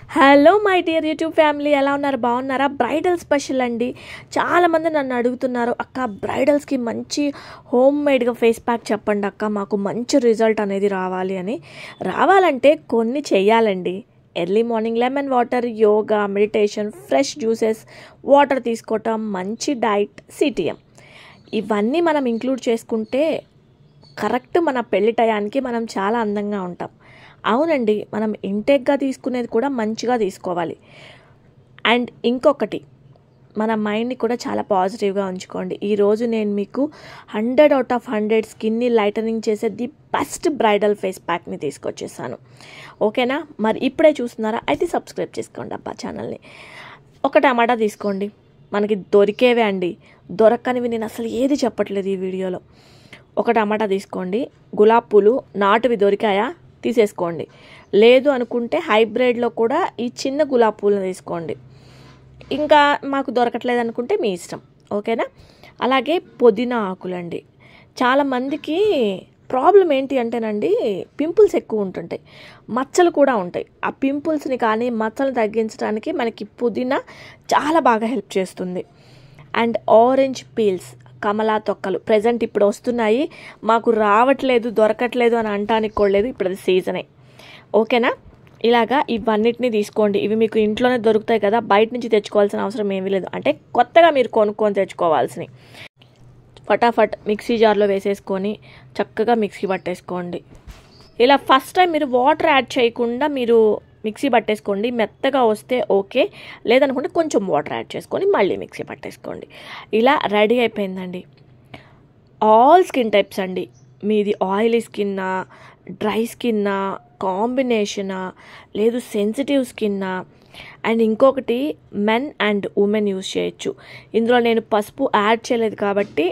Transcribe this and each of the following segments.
Hello my dear YouTube family, ఎలా ఉన్నారు? బాగున్నారా? బ్రైడల్ స్పెషల్ అండి. చాలామంది నన్ను అడుగుతున్నారు, అక్క బ్రైడల్స్కి మంచి హోమ్ మేడ్గా ఫేస్ ప్యాక్ చెప్పండి అక్క, మాకు మంచి రిజల్ట్ అనేది రావాలి అని. రావాలంటే కొన్ని చెయ్యాలండి. Early morning lemon water, yoga, meditation, fresh juices, water తీసుకోవటం, మంచి డైట్, సిటిఎం, ఇవన్నీ మనం ఇంక్లూడ్ చేసుకుంటే కరెక్ట్ మన పెళ్లి టయానికి మనం చాలా అందంగా ఉంటాం. అవునండి, మనం ఇంటేక్గా తీసుకునేది కూడా మంచిగా తీసుకోవాలి. అండ్ ఇంకొకటి, మన మైండ్ని కూడా చాలా పాజిటివ్గా ఉంచుకోండి. ఈరోజు నేను మీకు 100 out of 100 స్కిన్ని లైటనింగ్ చేసే ది బెస్ట్ బ్రైడల్ ఫేస్ ప్యాక్ని తీసుకొచ్చేసాను. ఓకేనా? మరి ఇప్పుడే చూస్తున్నారా? అయితే సబ్స్క్రైబ్ చేసుకోండి అబ్బా ఛానల్ని. ఒక టమాటా తీసుకోండి, మనకి దొరికేవే అండి, దొరకనివి నేను అసలు ఏది చెప్పట్లేదు ఈ వీడియోలో. ఒక టమాటా తీసుకోండి. గులాబీ పూలు నాటువి దొరికాయా? తీసేసుకోండి. లేదు అనుకుంటే హైబ్రిడ్లో కూడా ఈ చిన్న గులాబీ పూలను తీసుకోండి. ఇంకా మాకు దొరకట్లేదు అనుకుంటే మీ ఇష్టం. ఓకేనా? అలాగే పుదీనా ఆకులండి. చాలామందికి ప్రాబ్లం ఏంటి అంటేనండి, పింపుల్స్ ఎక్కువ ఉంటుంటాయి, మచ్చలు కూడా ఉంటాయి. ఆ పింపుల్స్ని కానీ మచ్చలు తగ్గించడానికి మనకి పుదీనా చాలా బాగా హెల్ప్ చేస్తుంది. అండ్ ఆరెంజ్ పీల్స్, కమలా తొక్కలు ప్రజెంట్ ఇప్పుడు వస్తున్నాయి, మాకు రావట్లేదు, దొరకట్లేదు అని అంటానికి కూడా లేదు, ఇప్పుడు అది సీజనే. ఓకేనా? ఇలాగా ఇవన్నిటిని తీసుకోండి. ఇవి మీకు ఇంట్లోనే దొరుకుతాయి కదా, బయట నుంచి తెచ్చుకోవాల్సిన అవసరం ఏమీ లేదు. అంటే కొత్తగా మీరు కొనుక్కొని తెచ్చుకోవాల్సినవి. ఫటాఫట్ మిక్సీ జార్లో వేసేసుకొని చక్కగా మిక్సీ పట్టేసుకోండి. ఇలా ఫస్ట్ టైం మీరు వాటర్ యాడ్ చేయకుండా మీరు మిక్సీ పట్టేసుకోండి. మెత్తగా వస్తే ఓకే, లేదనుకుంటే కొంచెం వాటర్ యాడ్ చేసుకొని మళ్ళీ మిక్సీ పట్టేసుకోండి. ఇలా రెడీ అయిపోయిందండి. ఆల్ స్కిన్ టైప్స్ అండి, మీది ఆయిలీ స్కిన్నా, డ్రై స్కిన్నా, కాంబినేషనా, లేదు సెన్సిటివ్ స్కిన్నా. అండ్ ఇంకొకటి, మెన్ అండ్ ఉమెన్ యూజ్ చేయొచ్చు. ఇందులో నేను పసుపు యాడ్ చేయలేదు కాబట్టి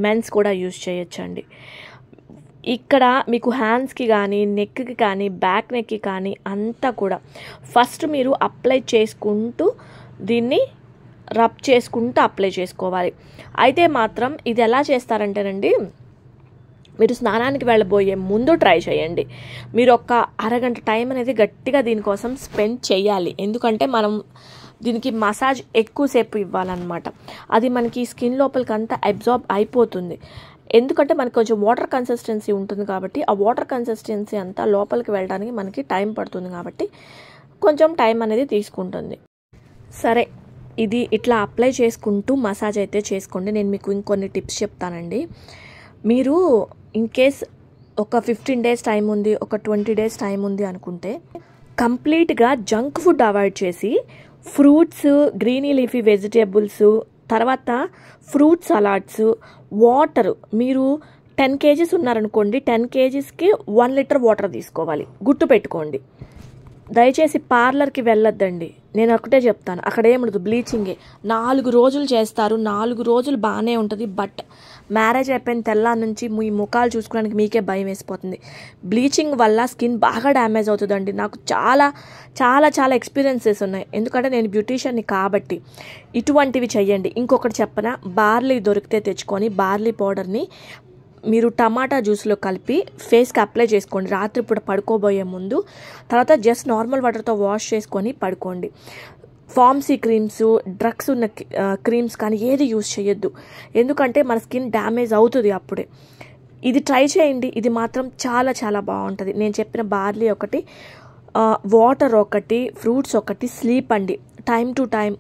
మెన్స్ కూడా యూజ్ చేయొచ్చు అండి. ఇక్కడ మీకు హ్యాండ్స్కి కానీ, నెక్కి కానీ, బ్యాక్ నెక్కి కానీ అంతా కూడా ఫస్ట్ మీరు అప్లై చేసుకుంటూ దీన్ని రబ్ చేసుకుంటూ అప్లై చేసుకోవాలి. అయితే మాత్రం ఇది ఎలా చేస్తారంటేనండి, మీరు స్నానానికి వెళ్ళబోయే ముందు ట్రై చేయండి. మీరు ఒక అరగంట టైం అనేది గట్టిగా దీనికోసం స్పెండ్ చేయాలి. ఎందుకంటే మనం దీనికి మసాజ్ ఎక్కువసేపు ఇవ్వాలన్నమాట. అది మనకి స్కిన్ లోపలికి అంతా అబ్జార్బ్ అయిపోతుంది. ఎందుకంటే మనకి కొంచెం వాటర్ కన్సిస్టెన్సీ ఉంటుంది కాబట్టి ఆ వాటర్ కన్సిస్టెన్సీ అంతా లోపలికి వెళ్ళడానికి మనకి టైం పడుతుంది కాబట్టి కొంచెం టైం అనేది తీసుకుంటుంది. సరే, ఇది ఇట్లా అప్లై చేసుకుంటూ మసాజ్ అయితే చేసుకోండి. నేను మీకు ఇంకొన్ని టిప్స్ చెప్తానండి. మీరు ఇన్ కేస్ ఒక 15 days టైం ఉంది, ఒక 20 days టైం ఉంది అనుకుంటే కంప్లీట్గా జంక్ ఫుడ్ అవాయిడ్ చేసి ఫ్రూట్స్, గ్రీనీ లీఫీ వెజిటేబుల్స్, తర్వాత ఫ్రూట్ సలాడ్స్, వాటర్. మీరు 10 kgs ఉన్నారనుకోండి, 10 kgsకి 1 liter వాటర్ తీసుకోవాలి. గుర్తుపెట్టుకోండి. దయచేసి పార్లర్కి వెళ్ళొద్దండి, నేను ఒకటే చెప్తాను. అక్కడ ఏముండదు, బ్లీచింగే 4 రోజులు చేస్తారు. 4 రోజులు బాగానే ఉంటుంది. బట్ మ్యారేజ్ అయిపోయిన తెల్లారి నుంచి మీ ముఖాలు చూసుకోవడానికి మీకే భయం వేసిపోతుంది. బ్లీచింగ్ వల్ల స్కిన్ బాగా డ్యామేజ్ అవుతుందండి. నాకు చాలా చాలా చాలా ఎక్స్పీరియన్సెస్ ఉన్నాయి, ఎందుకంటే నేను బ్యూటీషియన్ని కాబట్టి. ఇటువంటివి చెయ్యండి. ఇంకొకటి చెప్పనా, బార్లీ దొరికితే తెచ్చుకొని బార్లీ పౌడర్ని మీరు టమాటా జ్యూస్లో కలిపి ఫేస్కి అప్లై చేసుకోండి రాత్రిపూట పడుకోబోయే ముందు. తర్వాత జస్ట్ నార్మల్ వాటర్తో వాష్ చేసుకొని పడుకోండి. ఫార్మసీ క్రీమ్స్, డ్రగ్స్ ఉన్న క్రీమ్స్ కానీ ఏది యూజ్ చేయొద్దు, ఎందుకంటే మన స్కిన్ డ్యామేజ్ అవుతుంది అప్పుడే. ఇది ట్రై చేయండి, ఇది మాత్రం చాలా చాలా బాగుంటుంది. నేను చెప్పిన బార్లీ ఒకటి, వాటర్ ఒకటి, ఫ్రూట్స్ ఒకటి, స్లీప్ అండి. టైం టు టైం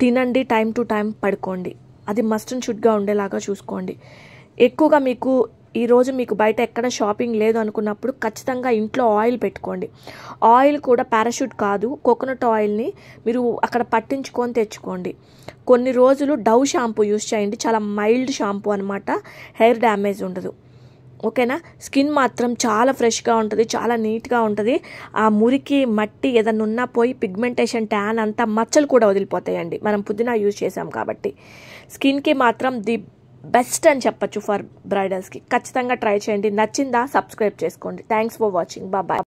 తినండి, టైం టు టైం పడుకోండి. అది మస్ట్ అండ్ షుడ్గా ఉండేలాగా చూసుకోండి. ఎక్కువగా మీకు ఈరోజు మీకు బయట ఎక్కడ షాపింగ్ లేదు అనుకున్నప్పుడు ఖచ్చితంగా ఇంట్లో ఆయిల్ పెట్టుకోండి. ఆయిల్ కూడా పారాషూట్ కాదు, కోకోనట్ ఆయిల్ని మీరు అక్కడ పట్టించుకొని తెచ్చుకోండి. కొన్ని రోజులు డవ్ షాంపూ యూజ్ చేయండి, చాలా మైల్డ్ షాంపూ అనమాట, హెయిర్ డ్యామేజ్ ఉండదు. ఓకేనా? స్కిన్ మాత్రం చాలా ఫ్రెష్గా ఉంటుంది, చాలా నీట్గా ఉంటుంది. ఆ మురికి మట్టి ఏదన్నా ఉన్నా పోయి పిగ్మెంటేషన్, ట్యాన్ అంతా, మచ్చలు కూడా వదిలిపోతాయండి మనం పుదీనా యూజ్ చేసాం కాబట్టి. స్కిన్కి మాత్రం ది బెస్ట్ అని చెప్పచ్చు ఫర్ బ్రైడల్స్కి. ఖచ్చితంగా ట్రై చేయండి. నచ్చిందా? సబ్స్క్రైబ్ చేసుకోండి. Thanks for watching. బాయ్.